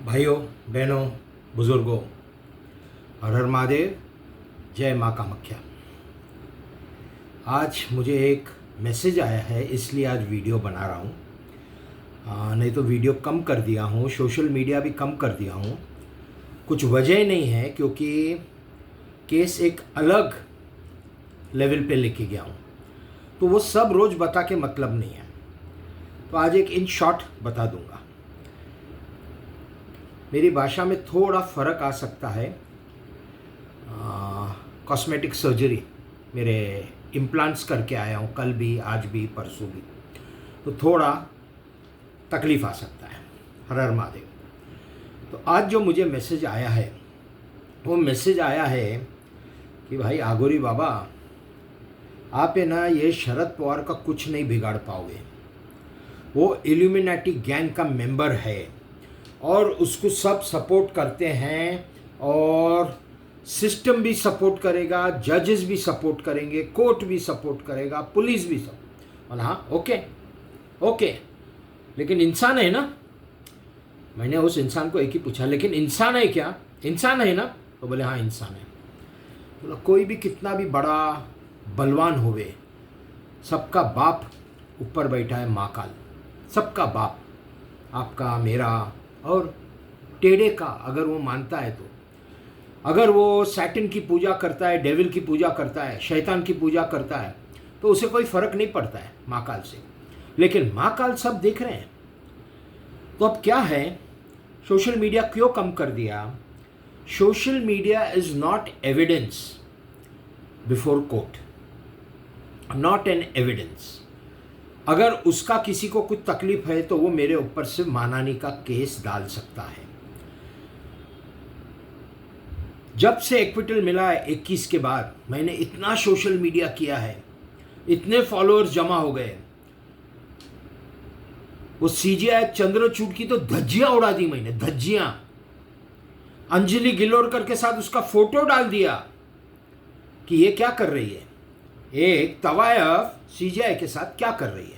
भाइयों बहनों बुज़ुर्गों, हर हर महादेव, जय माँ कामाख्या। आज मुझे एक मैसेज आया है, इसलिए आज वीडियो बना रहा हूँ। नहीं तो वीडियो कम कर दिया हूँ, सोशल मीडिया भी कम कर दिया हूँ। कुछ वजह नहीं है, क्योंकि केस एक अलग लेवल पे लेके गया हूँ, तो वो सब रोज़ बता के मतलब नहीं है। तो आज एक इन शॉर्ट बता दूँगा। मेरी भाषा में थोड़ा फ़र्क आ सकता है। कॉस्मेटिक सर्जरी, मेरे इम्प्लांट्स करके आया हूँ, कल भी, आज भी, परसों भी, तो थोड़ा तकलीफ़ आ सकता है। हर हर महादेव। तो आज जो मुझे मैसेज आया है, वो मैसेज आया है कि भाई आगोरी बाबा, आप है ना, ये शरद पवार का कुछ नहीं बिगाड़ पाओगे। वो इल्यूमिनाटी गैंग का मेंबर है और उसको सब सपोर्ट करते हैं, और सिस्टम भी सपोर्ट करेगा, जजेस भी सपोर्ट करेंगे, कोर्ट भी सपोर्ट करेगा, पुलिस भी सपोर्ट। और हाँ, ओके, लेकिन इंसान है ना। मैंने उस इंसान को एक ही पूछा, लेकिन इंसान है क्या? इंसान है ना? तो बोले हाँ इंसान है। बोला कोई भी कितना भी बड़ा बलवान होवे, सबका बाप ऊपर बैठा है महाकाल, सबका बाप, आपका, मेरा और टेढ़े का। अगर वो मानता है तो, अगर वो सैटन की पूजा करता है, डेविल की पूजा करता है, शैतान की पूजा करता है, तो उसे कोई फर्क नहीं पड़ता है महाकाल से। लेकिन महाकाल सब देख रहे हैं। तो अब क्या है, सोशल मीडिया क्यों कम कर दिया? Social media is not evidence before court, not an evidence. अगर उसका किसी को कुछ तकलीफ है तो वो मेरे ऊपर से मानहानि का केस डाल सकता है। जब से एक्विटल मिला है 21 के बाद, मैंने इतना सोशल मीडिया किया है, इतने फॉलोअर्स जमा हो गए। वो सीजीआई चंद्रचूड़ की तो धज्जियां उड़ा दी मैंने, धज्जियां। अंजलि गिलोरकर के साथ उसका फोटो डाल दिया कि ये क्या कर रही है, एक तवायफ सीजीआई के साथ क्या कर रही है।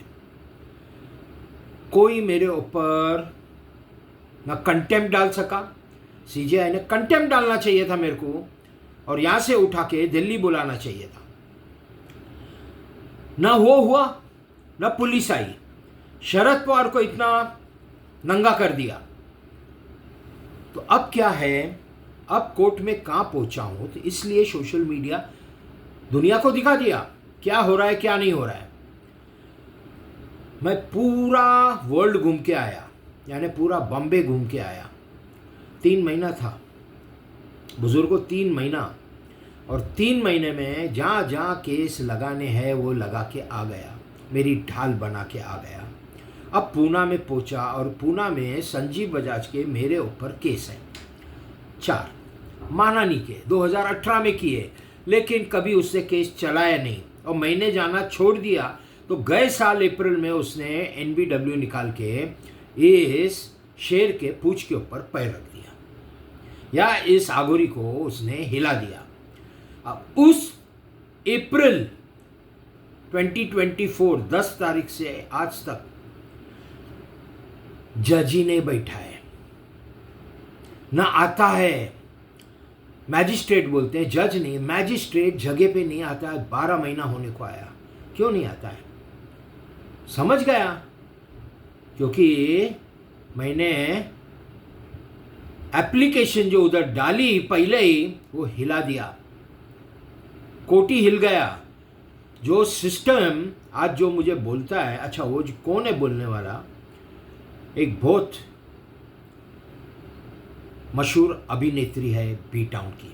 कोई मेरे ऊपर ना कंटेम्प्ट डाल सका। सीजीआई ने कंटेम्प्ट डालना चाहिए था मेरे को, और यहां से उठा के दिल्ली बुलाना चाहिए था। ना वो हुआ, ना पुलिस आई। शरद पवार को इतना नंगा कर दिया। तो अब क्या है, अब कोर्ट में कहां पहुंचा हूं, तो इसलिए सोशल मीडिया दुनिया को दिखा दिया क्या हो रहा है, क्या नहीं हो रहा है। मैं पूरा वर्ल्ड घूम के आया, यानी पूरा बॉम्बे घूम के आया। 3 महीना था बुजुर्गों, 3 महीना। और 3 महीने में जहाँ जहाँ केस लगाने हैं वो लगा के आ गया, मेरी ढाल बना के आ गया। अब पूना में पहुँचा, और पूना में संजीव बजाज के मेरे ऊपर केस है 4 मानहानि के, 2018 में किए, लेकिन कभी उससे केस चलाया नहीं, और मैंने जाना छोड़ दिया। तो गए साल अप्रैल में उसने एनबीडब्ल्यू निकाल के इस शेर के पूंछ के ऊपर पैर रख दिया, या इस आगोरी को उसने हिला दिया। अब उस अप्रैल 2024 10 तारीख से आज तक जज ही नहीं बैठा है, ना आता है। मैजिस्ट्रेट बोलते हैं, जज नहीं, मैजिस्ट्रेट जगह पे नहीं आता है। 12 महीना होने को आया, क्यों नहीं आता है? समझ गया, क्योंकि मैंने एप्लीकेशन जो उधर डाली पहले ही, वो हिला दिया, कोटी हिल गया। जो सिस्टम आज जो मुझे बोलता है, अच्छा वो जो कौन है बोलने वाला, एक बहुत मशहूर अभिनेत्री है बी टाउन की,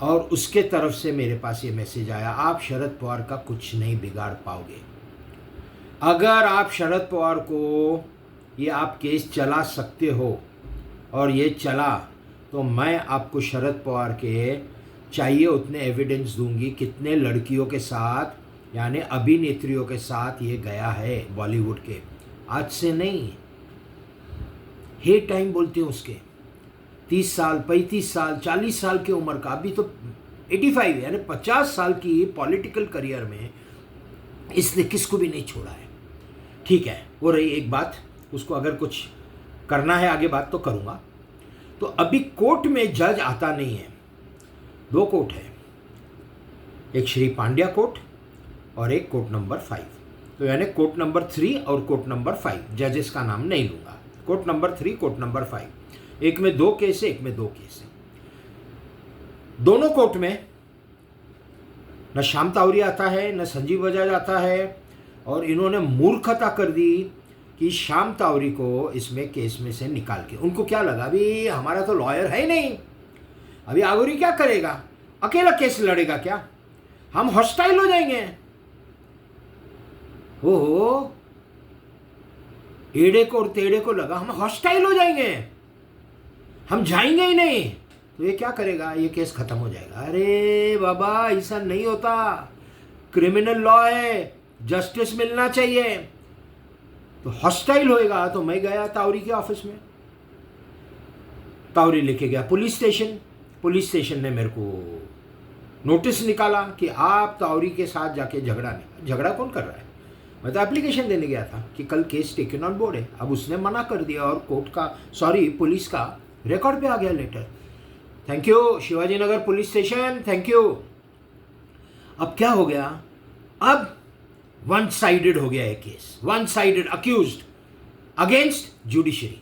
और उसके तरफ से मेरे पास ये मैसेज आया, आप शरद पवार का कुछ नहीं बिगाड़ पाओगे। अगर आप शरद पवार को ये आप केस चला सकते हो, और ये चला, तो मैं आपको शरद पवार के चाहिए उतने एविडेंस दूंगी, कितने लड़कियों के साथ, यानी अभिनेत्रियों के साथ ये गया है बॉलीवुड के। आज से नहीं, हे टाइम बोलते हैं उसके, 30 साल, 35 साल, 40 साल की उम्र का, अभी तो 85, यानी 50 साल की पॉलिटिकल करियर में इसने किसको भी नहीं छोड़ा है। ठीक है, वो रही एक बात, उसको अगर कुछ करना है आगे बात तो करूँगा। तो अभी कोर्ट में जज आता नहीं है, 2 कोर्ट है, एक श्री पांड्या कोर्ट और एक कोर्ट नंबर 5। तो यानी कोर्ट नंबर 3 और कोर्ट नंबर 5, जजेस का नाम नहीं लूँगा, कोर्ट नंबर 3 कोर्ट नंबर 5। एक में 2 केस है, एक में 2 केस है। दोनों कोर्ट में न श्याम तावरी आता है न संजीव बजाज आता है, और इन्होंने मूर्खता कर दी कि श्याम तावरी को इसमें केस में से निकाल के, उनको क्या लगा अभी हमारा तो लॉयर है ही नहीं, अभी आगोरी क्या करेगा, अकेला केस लड़ेगा क्या, हम हॉस्टाइल हो जाएंगे। ओहो, एड़े को और तेड़े को लगा हम हॉस्टाइल हो जाएंगे, हम जाएंगे ही नहीं, तो ये क्या करेगा, ये केस खत्म हो जाएगा। अरे बाबा ऐसा नहीं होता, क्रिमिनल लॉ है, जस्टिस मिलना चाहिए। तो हॉस्टाइल होएगा। तो मैं गया तावरी के ऑफिस में, तावरी लेके गया पुलिस स्टेशन, पुलिस स्टेशन ने मेरे को नोटिस निकाला कि आप तावरी के साथ जाके झगड़ा कौन कर रहा है। मैं तो एप्लीकेशन देने गया था कि कल केस टेकन ऑन बोर्ड है, अब उसने मना कर दिया और कोर्ट का पुलिस का रिकॉर्ड पे आ गया letter. Thank you Shivaji Nagar police station, thank you. अब क्या हो गया, अब वन साइडेड हो गया है case, one sided accused against judiciary.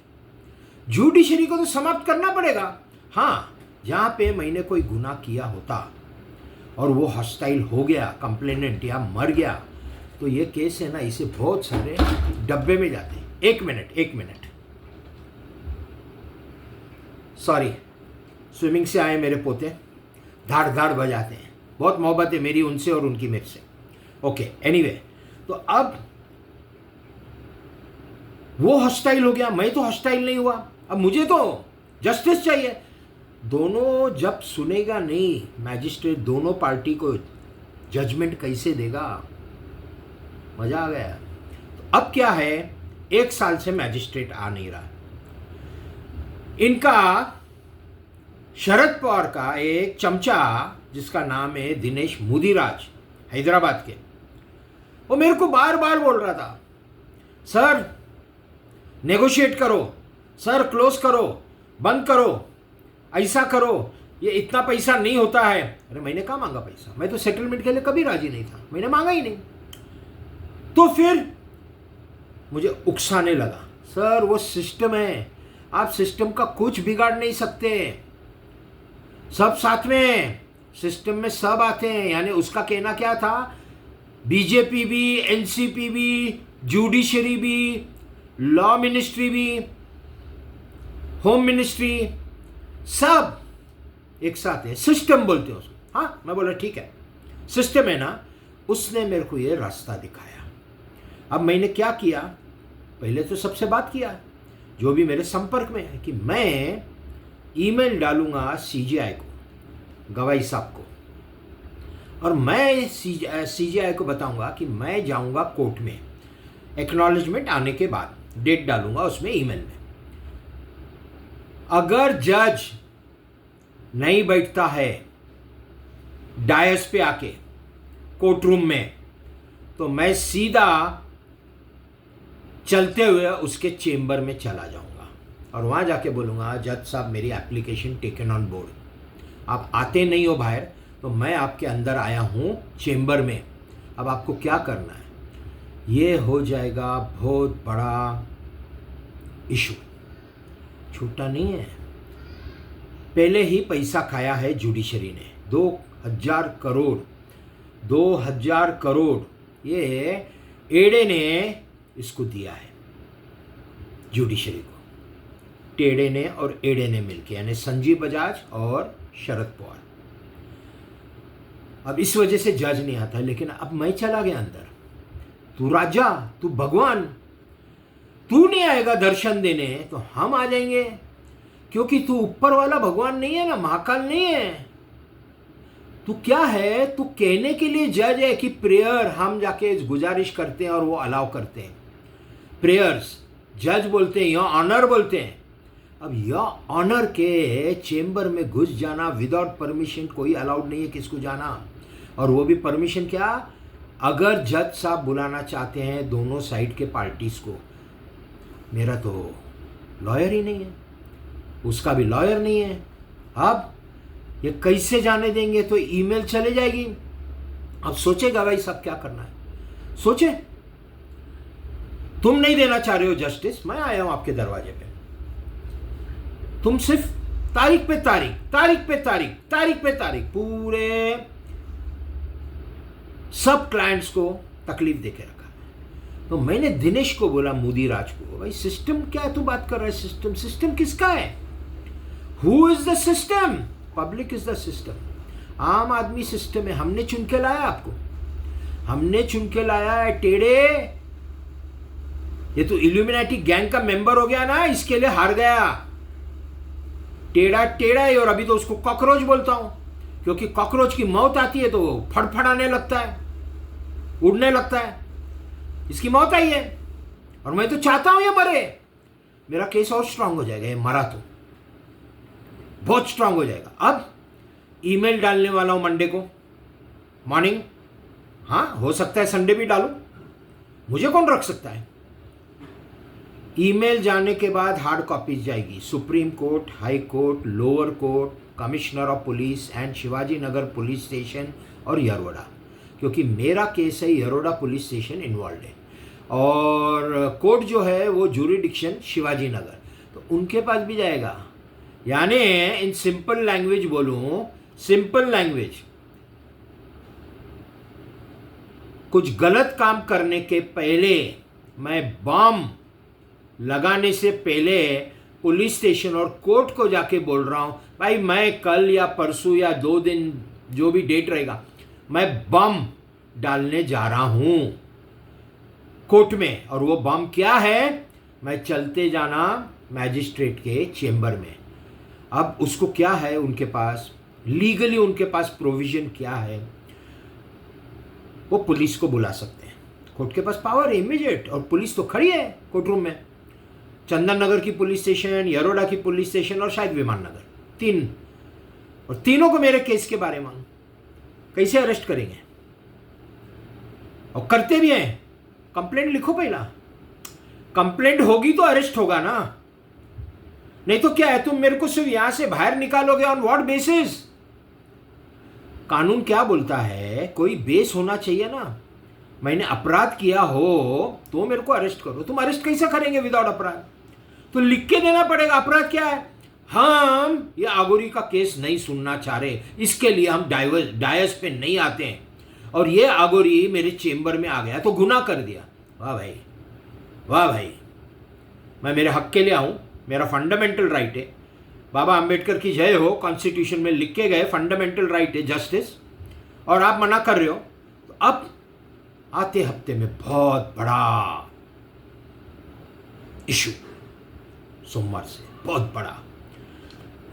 Judiciary को तो समाप्त करना पड़ेगा। हाँ, जहां पे मैंने कोई गुनाह किया होता और वो हॉस्टाइल हो गया कंप्लेनेंट या मर गया, तो ये केस है ना, इसे बहुत सारे डब्बे में जाते हैं। एक मिनट सॉरी, स्विमिंग से आए मेरे पोते, धाड़ धाड़ बजाते हैं, बहुत मोहब्बत है मेरी उनसे और उनकी मेरे से। ओके, एनीवे, तो अब वो हॉस्टाइल हो गया, मैं तो हॉस्टाइल नहीं हुआ, अब मुझे तो जस्टिस चाहिए। दोनों जब सुनेगा नहीं मैजिस्ट्रेट, दोनों पार्टी को जजमेंट कैसे देगा, मजा आ गया। तो अब क्या है, 1 साल से मैजिस्ट्रेट आ नहीं रहा। इनका शरद पवार का एक चमचा जिसका नाम है दिनेश मुदिराज, हैदराबाद के, वो मेरे को बार बार बोल रहा था, सर नेगोशिएट करो, सर क्लोज करो, बंद करो, ऐसा करो, ये इतना पैसा नहीं होता है। अरे मैंने कहाँ मांगा पैसा, मैं तो सेटलमेंट के लिए कभी राजी नहीं था, मैंने मांगा ही नहीं। तो फिर मुझे उकसाने लगा, सर वो सिस्टम है, आप सिस्टम का कुछ बिगाड़ नहीं सकते, सब साथ में, सिस्टम में सब आते हैं। यानी उसका कहना क्या था, बीजेपी भी, एनसीपी भी, जुडिशरी भी, लॉ मिनिस्ट्री भी, होम मिनिस्ट्री, सब एक साथ है, सिस्टम बोलते हैं उसको। हाँ, मैं बोला ठीक है, सिस्टम है ना। उसने मेरे को ये रास्ता दिखाया। अब मैंने क्या किया, पहले तो सबसे बात किया जो भी मेरे संपर्क में है कि मैं ईमेल डालूंगा सीजीआई को, गवाही साहब को, और मैं सीजीआई को बताऊंगा कि मैं जाऊंगा कोर्ट में, एक्नॉलेजमेंट आने के बाद डेट डालूंगा उसमें ईमेल में। अगर जज नहीं बैठता है डायस पे आके कोर्ट रूम में, तो मैं सीधा चलते हुए उसके चेंबर में चला जाऊंगा और वहां जाके बोलूंगा, जज साहब मेरी एप्लीकेशन टेकन ऑन बोर्ड, आप आते नहीं हो बाहर, तो मैं आपके अंदर आया हूं चेंबर में, अब आपको क्या करना है। ये हो जाएगा बहुत बड़ा इशू, छोटा नहीं है। पहले ही पैसा खाया है जुडिशरी ने, 2000 करोड़ ये एड़े ने इसको दिया है जुडिशरी को, टेढ़े ने और एड़े ने मिलके, यानी संजीव बजाज और शरद पवार। अब इस वजह से जज नहीं आता, लेकिन अब मैं चला गया अंदर, तू राजा, तू भगवान, तू नहीं आएगा दर्शन देने तो हम आ जाएंगे, क्योंकि तू ऊपर वाला भगवान नहीं है ना, महाकाल नहीं है। तू क्या है, तू कहने के लिए जज है कि प्रेयर हम जाके गुजारिश करते हैं और वो अलाउ करते हैं, प्रेयर्स जज बोलते हैं या ऑनर बोलते हैं। अब या ऑनर के चेंबर में घुस जाना विदाउट परमिशन, कोई अलाउड नहीं है किसको जाना, और वो भी परमिशन क्या, अगर जज साहब बुलाना चाहते हैं दोनों साइड के पार्टीज को। मेरा तो लॉयर ही नहीं है, उसका भी लॉयर नहीं है। अब ये कैसे जाने देंगे? तो ईमेल चले जाएगी। अब सोचेगा भाई सब क्या करना है, सोचे। तुम नहीं देना चाह रहे हो जस्टिस, मैं आया हूं आपके दरवाजे पे। तुम सिर्फ तारीख पे तारीख, तारीख पे तारीख, तारीख पे तारीख पूरे सब क्लाइंट्स को तकलीफ देके रखा। तो मैंने दिनेश को बोला, मोदी राज को, भाई सिस्टम क्या तू बात कर रहा है? सिस्टम सिस्टम किसका है? Who is the system? Public is the system. आम आदमी सिस्टम है। हमने चुन के लाया आपको, हमने चुन के लाया है। टेढ़े, ये तो इल्यूमिनाटी गैंग का मेंबर हो गया ना, इसके लिए हार गया। टेढ़ा टेढ़ा है। और अभी तो उसको कॉकरोच बोलता हूं, क्योंकि कॉकरोच की मौत आती है तो वो फड़फड़ाने लगता है, उड़ने लगता है। इसकी मौत आई है और मैं तो चाहता हूं ये मरे। मेरा केस और स्ट्रांग हो जाएगा, ये मरा तो बहुत स्ट्रांग हो जाएगा। अब ईमेल डालने वाला हूं मंडे को मॉर्निंग। हाँ, हो सकता है संडे भी डालूं, मुझे कौन रख सकता है। ईमेल जाने के बाद हार्ड कॉपीज जाएगी supreme court, high court, lower court, commissioner of police and Shivaji Nagar police station और यरोड़ा, क्योंकि मेरा केस है यरोड़ा पुलिस स्टेशन इन्वॉल्व है। और कोर्ट जो है वो ज्यूरिडिक्शन शिवाजी नगर, तो उनके पास भी जाएगा। यानी इन सिंपल लैंग्वेज बोलूं, सिंपल लैंग्वेज, कुछ गलत काम करने के पहले, मैं बम लगाने से पहले पुलिस स्टेशन और कोर्ट को जाके बोल रहा हूं, भाई मैं कल या परसों या 2 दिन जो भी डेट रहेगा, मैं बम डालने जा रहा हूं कोर्ट में। और वो बम क्या है? मैं चलते जाना मैजिस्ट्रेट के चेंबर में। अब उसको क्या है, उनके पास लीगली उनके पास प्रोविजन क्या है? वो पुलिस को बुला सकते हैं। कोर्ट के पास पावर है इमीडिएट, और पुलिस तो खड़ी है कोर्ट रूम में। चंदन नगर की पुलिस स्टेशन, यरोड़ा की पुलिस स्टेशन और शायद विमान नगर, 3, और तीनों को मेरे केस के बारे में कैसे अरेस्ट करेंगे? और करते भी हैं। कंप्लेंट लिखो, पहला कंप्लेंट होगी तो अरेस्ट होगा ना, नहीं तो क्या है? तुम मेरे को सिर्फ यहां से बाहर निकालोगे ऑन व्हाट बेसिस? कानून क्या बोलता है? कोई बेस होना चाहिए ना। मैंने अपराध किया हो तो मेरे को अरेस्ट करो। तुम अरेस्ट कैसे करेंगे विदाउट अपराध? तो लिख के देना पड़ेगा अपराध क्या है। हम ये आगोरी का केस नहीं सुनना चाह रहे, इसके लिए हम डायस पे नहीं आते हैं। और ये आगोरी मेरे चेंबर में आ गया तो गुनाह कर दिया। वाह भाई, वाह भाई, मैं मेरे हक के लिए आऊं, मेरा फंडामेंटल राइट है। बाबा अंबेडकर की जय हो, कॉन्स्टिट्यूशन में लिख के गए फंडामेंटल राइट है जस्टिस, और आप मना कर रहे हो। तो अब आते हफ्ते में बहुत बड़ा इशू, सोमवार से बहुत बड़ा।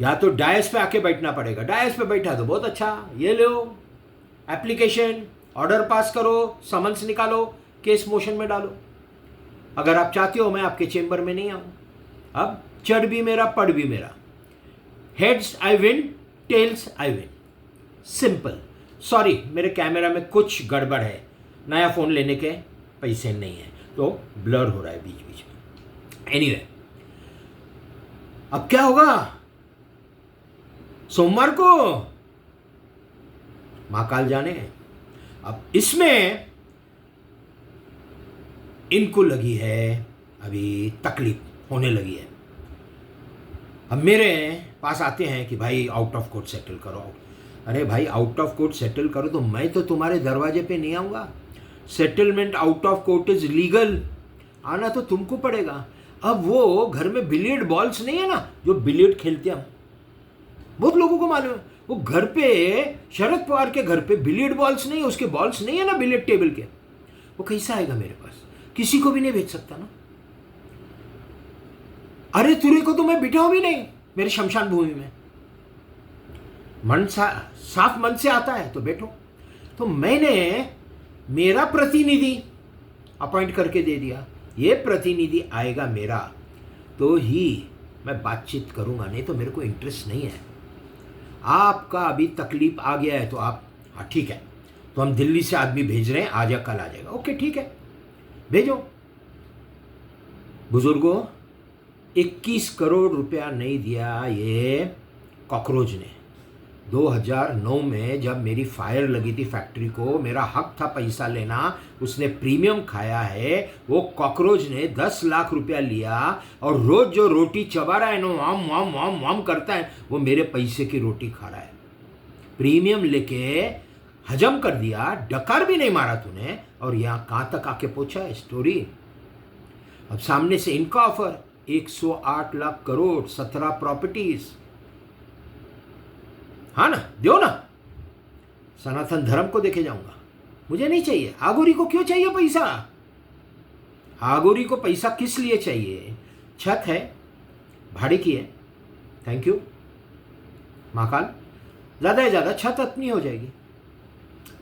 या तो डायस पे आके बैठना पड़ेगा। डायस पे बैठा तो बहुत अच्छा, ये लो एप्लीकेशन, ऑर्डर पास करो, समन्स निकालो, केस मोशन में डालो। अगर आप चाहते हो मैं आपके चेंबर में नहीं आऊं। अब चढ़ भी मेरा, पढ़ भी मेरा। Heads I win, tails I win, simple. Sorry, मेरे कैमरा में कुछ गड़बड़ है, नया फ़ोन लेने के पैसे नहीं है तो ब्लर हो रहा है बीच बीच में। एनीवे, अब क्या होगा? सोमवार को महाकाल जाने। अब इसमें इनको लगी है अभी तकलीफ होने लगी है। अब मेरे पास आते हैं कि भाई आउट ऑफ कोर्ट सेटल करो। अरे भाई, आउट ऑफ कोर्ट सेटल करो तो मैं तो तुम्हारे दरवाजे पे नहीं आऊँगा। Settlement out of court is legal, आना तो तुमको पड़ेगा। अब वो घर में बिलियर्ड बॉल्स नहीं है ना, जो बिलियर्ड खेलते हैं, बहुत लोगों को मालूम है। वो घर पे, शरद पवार के घर पे बिलियर्ड बॉल्स नहीं है, उसके बॉल्स नहीं है ना बिलियर्ड टेबल के। वो कैसा आएगा मेरे पास? किसी को भी नहीं भेज सकता ना। अरे तुरे को तो मैं बिठाऊं भी नहीं मेरे शमशान भूमि में। मन साफ मन से आता है तो बैठो। तो मैंने मेरा प्रतिनिधि अपॉइंट करके दे दिया। ये प्रतिनिधि आएगा मेरा तो ही मैं बातचीत करूंगा, नहीं तो मेरे को इंटरेस्ट नहीं है। आपका अभी तकलीफ आ गया है तो आप, हाँ ठीक है, तो हम दिल्ली से आदमी भेज रहे हैं, आज या कल आ जाएगा। ओके ठीक है, भेजो। बुजुर्गों, 21 करोड़ रुपया नहीं दिया ये कॉकरोच ने। 2009 में जब मेरी फायर लगी थी फैक्ट्री को, मेरा हक था पैसा लेना, उसने प्रीमियम खाया है। वो कॉकरोच ने 10 लाख रुपया लिया और रोज जो रोटी चबा रहा है ना, वाम वाम वाम वाम करता है, वो मेरे पैसे की रोटी खा रहा है। प्रीमियम लेके हजम कर दिया, डकार भी नहीं मारा तूने, और यहाँ कहाँ तक आके पहुंचा है स्टोरी। अब सामने से इनका ऑफर 108 लाख करोड़, 17 प्रॉपर्टीज। हाँ ना, दो ना। सनातन धर्म को देखे जाऊंगा, मुझे नहीं चाहिए। आगोरी को क्यों चाहिए पैसा? आगोरी को पैसा किस लिए चाहिए? छत है, भाड़े की है, थैंक यू महाकाल। ज़्यादा से ज़्यादा छत अपनी हो जाएगी।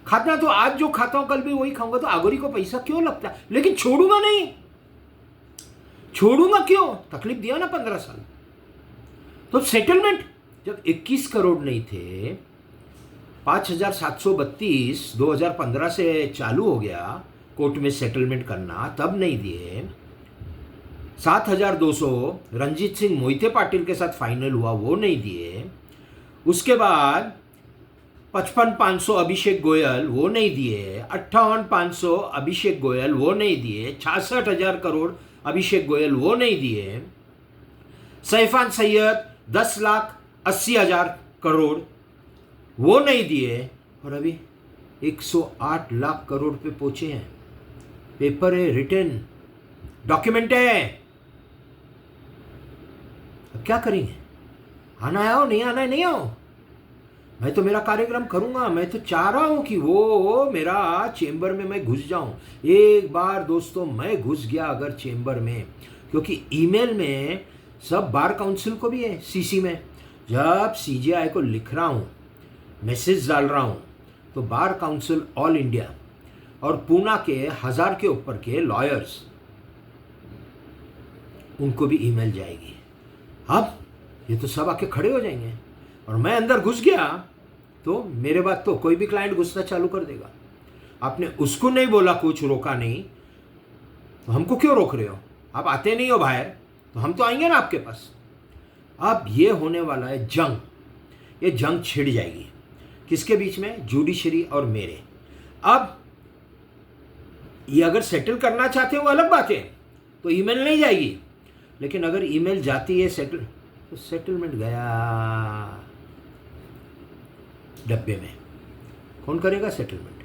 खाना तो आज जो खाता हूं कल भी वही खाऊंगा, तो आगोरी को पैसा क्यों लगता है? लेकिन छोड़ूंगा नहीं। छोड़ूंगा क्यों? तकलीफ दिया ना 15 साल। तो सेटलमेंट जब 21 करोड़ नहीं थे, 5732 2015 से चालू हो गया कोर्ट में सेटलमेंट करना, तब नहीं दिए। 7200 रंजीत सिंह मोहिते पाटिल के साथ फाइनल हुआ, वो नहीं दिए। उसके बाद 55,500 अभिषेक गोयल, वो नहीं दिए। 58,500 अभिषेक गोयल, वो नहीं दिए। 66,000 करोड़ अभिषेक गोयल, वो नहीं दिए। सैफान सैयद 10,80,000 करोड़, वो नहीं दिए। और अभी 108 लाख करोड़ पे पहुंचे हैं। पेपर है, रिटर्न डॉक्यूमेंट है। अब क्या करेंगे? आना है, आओ, नहीं आना है नहीं आओ। मैं तो मेरा कार्यक्रम करूंगा। मैं तो चाह रहा हूं कि वो मेरा चेंबर में मैं घुस जाऊं। एक बार दोस्तों मैं घुस गया अगर चेंबर में, क्योंकि ईमेल में सब बार काउंसिल को भी है सीसी में। जब सीजीआई को लिख रहा हूं, मैसेज डाल रहा हूं, तो बार काउंसिल ऑल इंडिया और पूना के 1000 के ऊपर के लॉयर्स, उनको भी ईमेल जाएगी। अब ये तो सब आके खड़े हो जाएंगे, और मैं अंदर घुस गया तो मेरे बाद तो कोई भी क्लाइंट घुसना चालू कर देगा। आपने उसको नहीं बोला, कुछ रोका नहीं, तो हमको क्यों रोक रहे हो? आप आते नहीं हो बाहर, तो हम तो आएंगे ना आपके पास। अब ये होने वाला है जंग। ये जंग छिड़ जाएगी किसके बीच में? जुडिशरी और मेरे। अब ये अगर सेटल करना चाहते हो अलग बात है, तो ईमेल नहीं जाएगी। लेकिन अगर ईमेल जाती है सेटल, तो सेटलमेंट गया डब्बे में। कौन करेगा सेटलमेंट?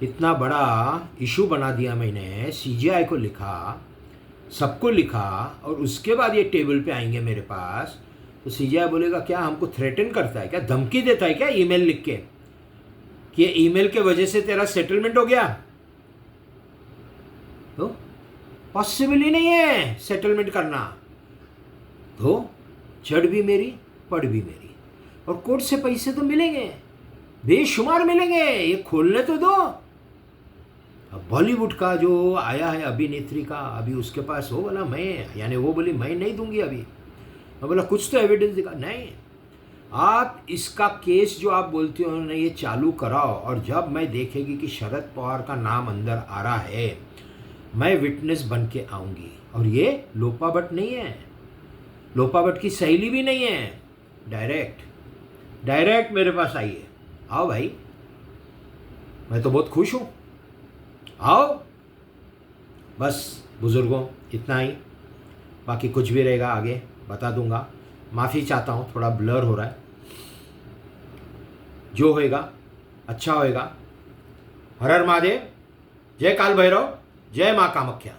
इतना बड़ा इशू बना दिया मैंने, सीजीआई को लिखा, सबको लिखा, और उसके बाद ये टेबल पे आएंगे मेरे पास, तो सीजीआई बोलेगा क्या हमको थ्रेटन करता है क्या, धमकी देता है क्या ईमेल लिख के कि ये ईमेल के वजह से तेरा सेटलमेंट हो गया? तो पॉसिबल ही नहीं है सेटलमेंट करना। तो चढ़ भी मेरी, पढ़ भी मेरी, और कोर्ट से पैसे तो मिलेंगे, बेशुमार मिलेंगे। ये खोलने तो दो। अब बॉलीवुड का जो आया है अभिनेत्री का, अभी उसके पास वो बोला मैं, यानी वो बोली मैं नहीं दूंगी अभी। मैं बोला कुछ तो एविडेंस दिखा। नहीं, आप इसका केस जो आप बोलते हो ना, ये चालू कराओ, और जब मैं देखेगी कि शरद पवार का नाम अंदर आ रहा है, मैं विटनेस बन के आऊँगी। और ये लोपा भट्ट नहीं है, लोपा भट्ट की सहेली भी नहीं है, डायरेक्ट मेरे पास आइए। आओ भाई, मैं तो बहुत खुश हूँ, आओ। बस बुजुर्गों इतना ही, बाकी कुछ भी रहेगा आगे बता दूंगा। माफ़ी चाहता हूँ, थोड़ा ब्लर हो रहा है। जो होएगा अच्छा होएगा। हर हर महादेव। जय काल भैरव, जय माँ कामाख्या।